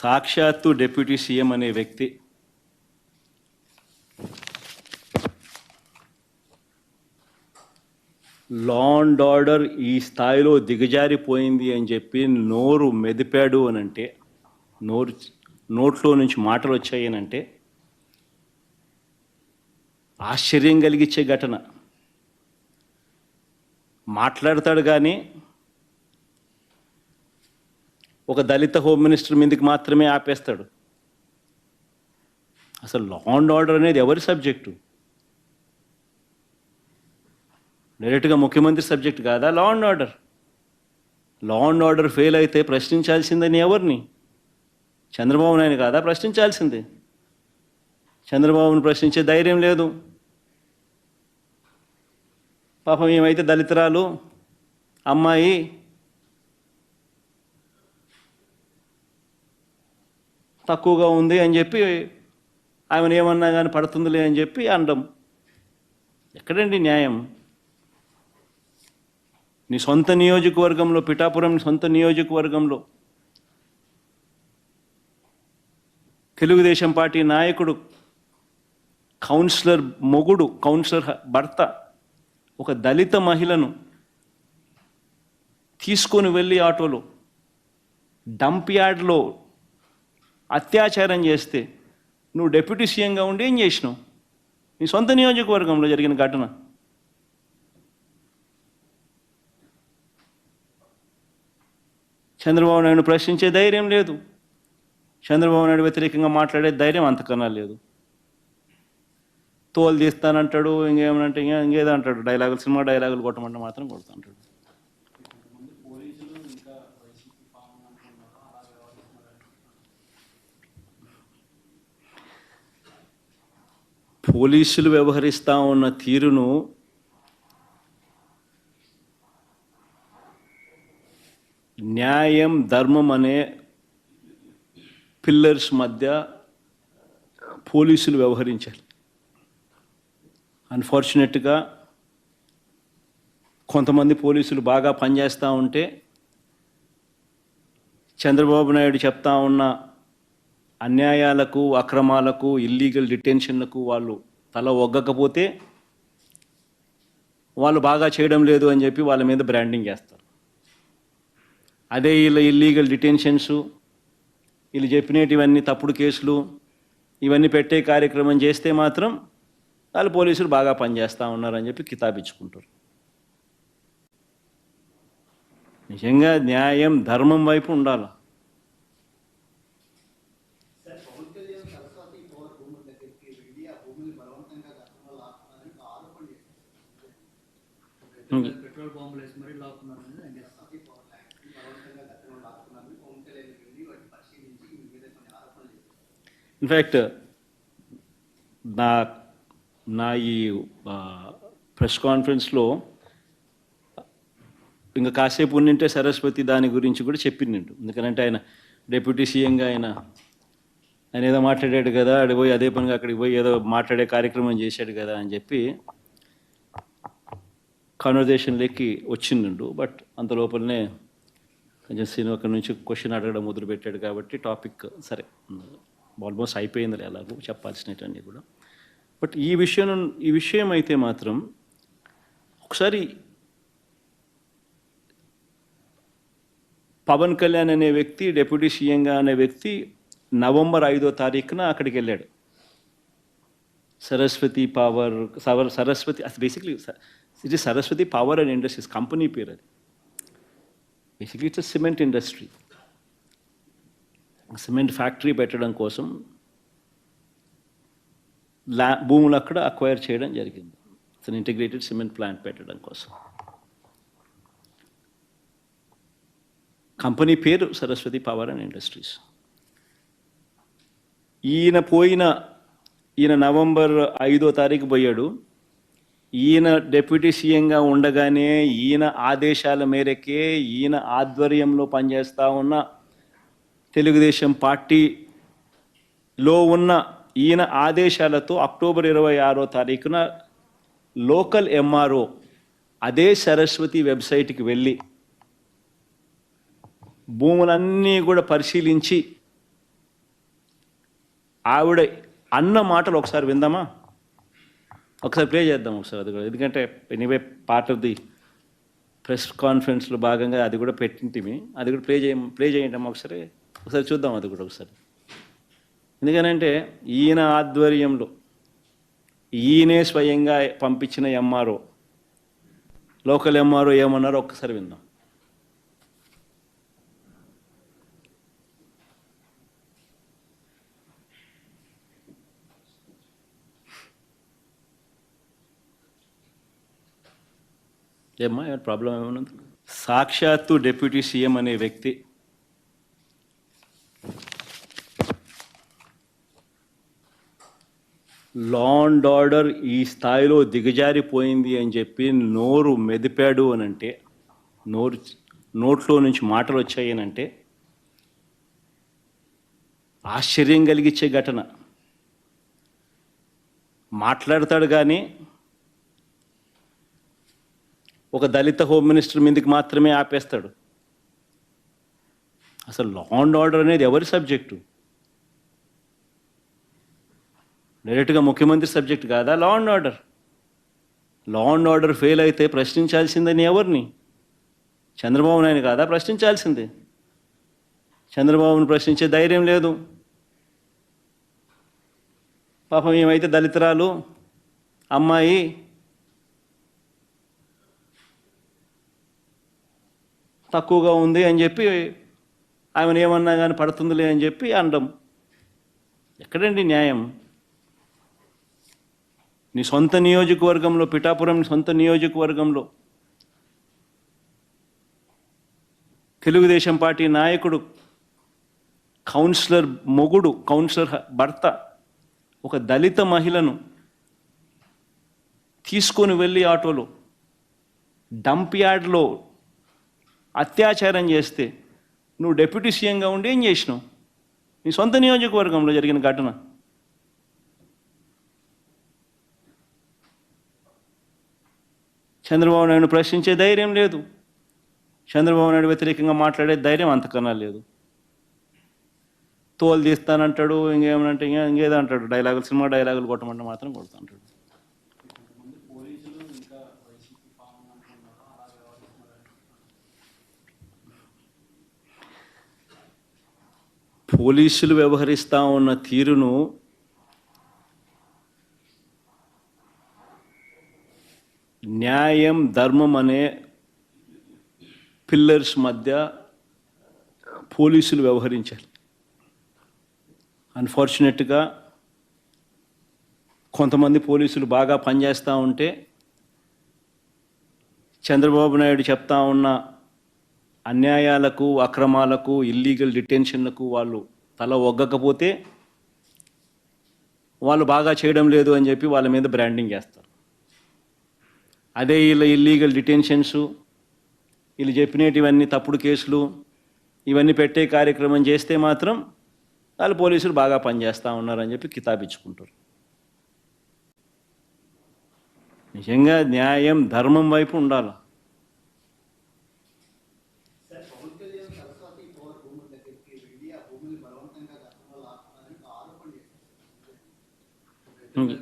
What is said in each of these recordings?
సాక్షాత్తు deputy CM అనే వ్యక్తి లా అండ్ ఆర్డర్ ఈ స్థాయిలో దిగజారిపోయింది అని చెప్పి నోరు మెదిపాడు అని అంటే, నోట్లో నుంచి మాటలు వచ్చాయి అని అంటే ఆశ్చర్యం కలిగించే ఘటన. మాట్లాడతాడు కానీ ఒక దళిత హోమ్ మినిస్టర్ మీదకి మాత్రమే ఆపేస్తాడు. అసలు లా అండ్ ఆర్డర్ అనేది ఎవరి సబ్జెక్టు? డైరెక్ట్గా ముఖ్యమంత్రి సబ్జెక్ట్ కాదా law and order? Law and order fail అయితే ప్రశ్నించాల్సిందని ఎవరిని? చంద్రబాబు నాయుడు కాదా ప్రశ్నించాల్సిందే? చంద్రబాబును ప్రశ్నించే ధైర్యం లేదు. పాపం ఏమైతే దళితురాలు అమ్మాయి తక్కువగా ఉంది అని చెప్పి ఆమెను ఏమన్నా కానీ పడుతుందిలే అని చెప్పి అనడం ఎక్కడండి న్యాయం? నీ సొంత నియోజకవర్గంలో, పిఠాపురం సొంత నియోజకవర్గంలో తెలుగుదేశం పార్టీ నాయకుడు, కౌన్సిలర్ మొగుడు, కౌన్సిలర్ భర్త ఒక దళిత మహిళను తీసుకొని వెళ్ళి ఆటోలో డంప్ యార్డ్లో అత్యాచారం చేస్తే నువ్వు డిప్యూటీ సీఎంగా ఉండి ఏం చేసినావు? నీ సొంత నియోజకవర్గంలో జరిగిన ఘటన. చంద్రబాబు నాయుడు ప్రశ్నించే ధైర్యం లేదు. చంద్రబాబు నాయుడు వ్యతిరేకంగా మాట్లాడే ధైర్యం అంతకన్నా లేదు. తోలు తీస్తానంటాడు, ఇంకేమనంటే ఇంకేదో అంటాడు, డైలాగులు, సినిమా డైలాగులు కొట్టమంటే మాత్రం కొడుతుంటాడు. పోలీసులు వ్యవహరిస్తూ ఉన్న తీరును న్యాయం, ధర్మం అనే పిల్లర్స్ మధ్య పోలీసులు వ్యవహరించాలి. అన్ఫార్చునేట్గా కొంతమంది పోలీసులు బాగా పనిచేస్తూ ఉంటే చంద్రబాబు నాయుడు చెప్తా ఉన్న అన్యాయాలకు, అక్రమాలకు, ఇల్లీగల్ డిటెన్షన్లకు వాళ్ళు తల ఒగ్గకపోతే వాళ్ళు బాగా చేయడం లేదు అని చెప్పి వాళ్ళ మీద బ్రాండింగ్ చేస్తారు. అదే వీళ్ళ ఇల్లీగల్ డిటెన్షన్స్, వీళ్ళు చెప్పినటివన్నీ తప్పుడు కేసులు, ఇవన్నీ పెట్టే కార్యక్రమం చేస్తే మాత్రం వాళ్ళు పోలీసులు బాగా పనిచేస్తూ ఉన్నారని చెప్పి కితాబిచ్చుకుంటారు. నిజంగా న్యాయం, ధర్మం వైపు ఉండాలి. పెట్రోల్ బాంబులు వేసి మరీ లాక్కున్నారు. ఇన్ఫ్యాక్ట్ నా ఈ ప్రెస్ కాన్ఫరెన్స్లో ఇంకా కాసేపు ఉండింటే సరస్వతి దాని గురించి కూడా చెప్పిండు. ఎందుకంటే ఆయన డిప్యూటీ సీఎంగా ఆయన ఏదో మాట్లాడాడు కదా, అక్కడికి పోయి అదే పనిగా అక్కడికి పోయి ఏదో మాట్లాడే కార్యక్రమం చేశాడు కదా అని చెప్పి కాన్వర్జేషన్లోకి వచ్చిండు. బట్ అంత లోపలనే కొంచెం సీన్ అక్కడి నుంచి క్వశ్చన్ అడగడం మొదలుపెట్టాడు కాబట్టి టాపిక్ సరే ఆల్మోస్ట్ అయిపోయింది ఎలాగో చెప్పాల్సినవన్నీ కూడా. బట్ ఈ విషయం అయితే మాత్రం ఒకసారి పవన్ కళ్యాణ్ అనే వ్యక్తి, డిప్యూటీ సీఎంగా అనే వ్యక్తి నవంబర్ 5వ తారీఖున అక్కడికి వెళ్ళాడు. Saraswati power, Saraswati basically it is Saraswati power and industries company పేరు అది. Basically it's cement industry. Cement factory పెట్టడం కోసం భూములు అక్కడ అక్వైర్ చేయడం జరిగింది. It's an integrated cement plant పెట్టడం కోసం. కంపెనీ పేరు సరస్వతి పవర్ అండ్ ఇండస్ట్రీస్. ఈయన నవంబర్ 5వ తారీఖు పోయాడు. ఈయన డిప్యూటీ సీఎంగా ఉండగానే ఈయన ఆదేశాల మేరకే, ఈయన ఆధ్వర్యంలో పనిచేస్తూ ఉన్న తెలుగుదేశం పార్టీలో ఉన్న ఈయన ఆదేశాలతో అక్టోబర్ 26వ తారీఖున లోకల్ ఎంఆర్ఓ అదే సరస్వతి వెబ్సైట్కి వెళ్ళి భూములన్నీ కూడా పరిశీలించి ఆవిడ అన్న మాటలు ఒకసారి విందామా? ఒకసారి ప్లే చేద్దాం ఒకసారి అది కూడా, ఎందుకంటే anyway part of the press కాన్ఫరెన్స్లో భాగంగా అది కూడా పెట్టింటిమి. అది కూడా ప్లే చేయండి ఒకసారి చూద్దాం అది కూడా ఒకసారి. ఎందుకనంటే ఈయన ఆధ్వర్యంలో ఈయనే స్వయంగా పంపించిన ఎంఆర్ఓ, లోకల్ ఎంఆర్ఓ ఏమన్నారో ఒక్కసారి విందాం. ఏమ్మా ఏమైనా ప్రాబ్లం ఏమైనా? సాక్షాత్తు డిప్యూటీ సీఎం అనే వ్యక్తి లా అండ్ ఆర్డర్ ఈ స్థాయిలో దిగజారిపోయింది అని చెప్పి నోరు మెదిపాడు అని అంటే, నోట్లో నుంచి మాటలు వచ్చాయి అని అంటే ఆశ్చర్యం కలిగించే ఘటన. మాట్లాడతాడు కానీ ఒక దళిత హోమ్ మినిస్టర్ మీదకి మాత్రమే ఆపేస్తాడు. అసలు లా అండ్ ఆర్డర్ అనేది ఎవరి సబ్జెక్టు? డైరెక్ట్గా ముఖ్యమంత్రి సబ్జెక్ట్ కాదా law and order? Law and order fail అయితే ప్రశ్నించాల్సిందని ఎవరిని? చంద్రబాబు నాయుడు కాదా ప్రశ్నించాల్సిందే? చంద్రబాబును ప్రశ్నించే ధైర్యం లేదు. పాపం ఏమైతే దళితురాలు అమ్మాయి తక్కువగా ఉంది అని చెప్పి ఆమెను ఏమన్నా కానీ పడుతుందిలే అని చెప్పి అనడం ఎక్కడండి న్యాయం? నీ సొంత నియోజకవర్గంలో, పిఠాపురం సొంత నియోజకవర్గంలో తెలుగుదేశం పార్టీ నాయకుడు, కౌన్సిలర్ మొగుడు, కౌన్సిలర్ భర్త ఒక దళిత మహిళను తీసుకొని వెళ్ళి ఆటోలో డంప్ యార్డ్లో అత్యాచారం చేస్తే నువ్వు డిప్యూటీ సీఎంగా ఉండి ఏం చేసినావు? నీ సొంత నియోజకవర్గంలో జరిగిన ఘటన. చంద్రబాబు నాయుడు ప్రశ్నించే ధైర్యం లేదు. చంద్రబాబు నాయుడు వ్యతిరేకంగా మాట్లాడే ధైర్యం అంతకన్నా లేదు. తోలు తీస్తానంటాడు, ఇంకేమనంటే ఇంకేదో అంటాడు, డైలాగులు, సినిమా డైలాగులు కొట్టమంటే మాత్రం కొడుతుంటాడు. పోలీసులు వ్యవహరిస్తూ ఉన్న తీరును న్యాయం, ధర్మం అనే పిల్లర్స్ మధ్య పోలీసులు వ్యవహరించాలి. అన్ఫార్చునేట్గా కొంతమంది పోలీసులు బాగా పనిచేస్తూ ఉంటే చంద్రబాబు నాయుడు చెప్తా ఉన్న అన్యాయాలకు, అక్రమాలకు, ఇల్లీగల్ డిటెన్షన్లకు వాళ్ళు తల ఒగ్గకపోతే వాళ్ళు బాగా చేయడం లేదు అని చెప్పి వాళ్ళ మీద బ్రాండింగ్ చేస్తారు. అదే వీళ్ళ ఇల్లీగల్ డిటెన్షన్స్, వీళ్ళు చెప్పినటివన్నీ తప్పుడు కేసులు, ఇవన్నీ పెట్టే కార్యక్రమం చేస్తే మాత్రం వాళ్ళు పోలీసులు బాగా పనిచేస్తూ ఉన్నారని చెప్పి కితాబిచ్చుకుంటారు. నిజంగా న్యాయం, ధర్మం వైపు ఉండాలి.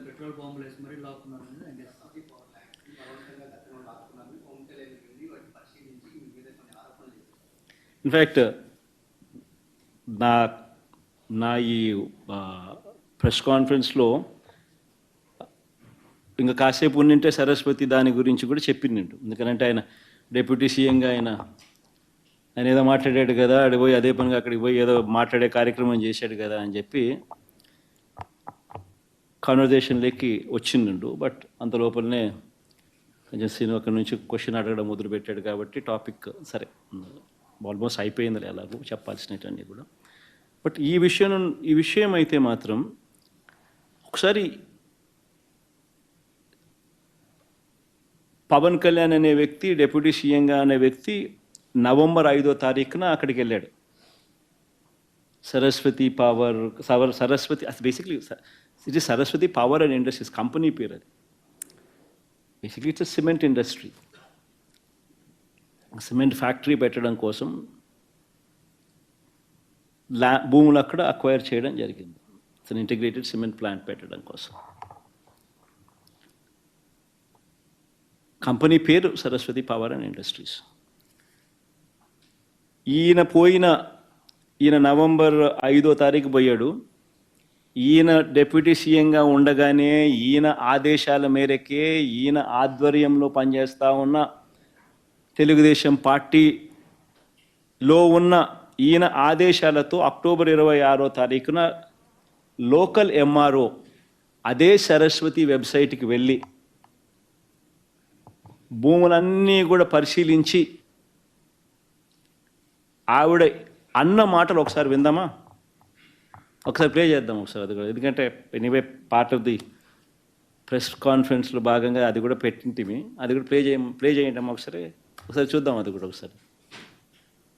పెట్రోల్ బాంబులు వేసి మరీ లాక్కున్నారు. ఇన్ఫ్యాక్ట్ నా ఈ ప్రెస్ కాన్ఫరెన్స్లో ఇంకా కాసేపు ఉండింటే సరస్వతి దాని గురించి కూడా చెప్పిండు. ఎందుకంటే ఆయన డిప్యూటీ సీఎంగా ఆయన ఏదో మాట్లాడాడు కదా, అక్కడికి పోయి అదే పనిగా అక్కడికి పోయి ఏదో మాట్లాడే కార్యక్రమం చేశాడు కదా అని చెప్పి కాన్వర్జేషన్లోకి వచ్చిండు. బట్ అంత లోపలనే కొంచెం సీన్ అక్కడి నుంచి క్వశ్చన్ అడగడం మొదలుపెట్టాడు కాబట్టి టాపిక్ సరే ఆల్మోస్ట్ అయిపోయింది ఎలాగో చెప్పాల్సినవన్నీ కూడా. బట్ ఈ విషయం అయితే మాత్రం ఒకసారి పవన్ కళ్యాణ్ అనే వ్యక్తి, డిప్యూటీ సీఎంగా అనే వ్యక్తి నవంబర్ 5వ తారీఖున అక్కడికి వెళ్ళాడు. Saraswati power, Saraswati basically it is Saraswati power and industries company పేరు అది. Basically it's cement industry. Cement factory పెట్టడం కోసం భూములు అక్కడ అక్వైర్ చేయడం జరిగింది. ఇట్స్ ఇంటిగ్రేటెడ్ సిమెంట్ ప్లాంట్ పెట్టడం కోసం. కంపెనీ పేరు సరస్వతి పవర్ అండ్ ఇండస్ట్రీస్. ఈయన నవంబర్ 5వ తారీఖు పోయాడు. ఈయన డిప్యూటీ సీఎంగా ఉండగానే ఈయన ఆదేశాల మేరకే ఈయన ఆధ్వర్యంలో పనిచేస్తూ ఉన్న తెలుగుదేశం పార్టీలో ఉన్న ఈయన ఆదేశాలతో అక్టోబర్ 26వ తారీఖున లోకల్ ఎంఆర్ఓ అదే సరస్వతి వెబ్సైట్కి వెళ్ళి భూములన్నీ కూడా పరిశీలించి ఆవిడ అన్న మాటలు ఒకసారి విందామా? ఒకసారి ప్లే చేద్దాం ఒకసారి అది కూడా, ఎందుకంటే anyway part of the press కాన్ఫరెన్స్లో భాగంగా అది కూడా పెట్టింటిమి. అది కూడా ప్లే చేయండి ఒకసారి చూద్దాం అది కూడా ఒకసారి.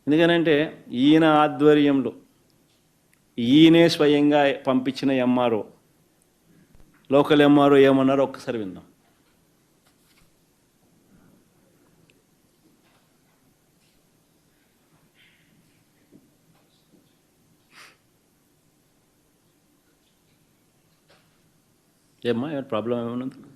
ఎందుకనంటే ఈయన ఆధ్వర్యంలో ఈయనే స్వయంగా పంపించిన ఎంఆర్ఓ లోకల్ ఎంఆర్ఓ ఏమన్నారో ఒక్కసారి విందాం. ఏమ్మా, ఏమైనా ప్రాబ్లం ఏమన్నా?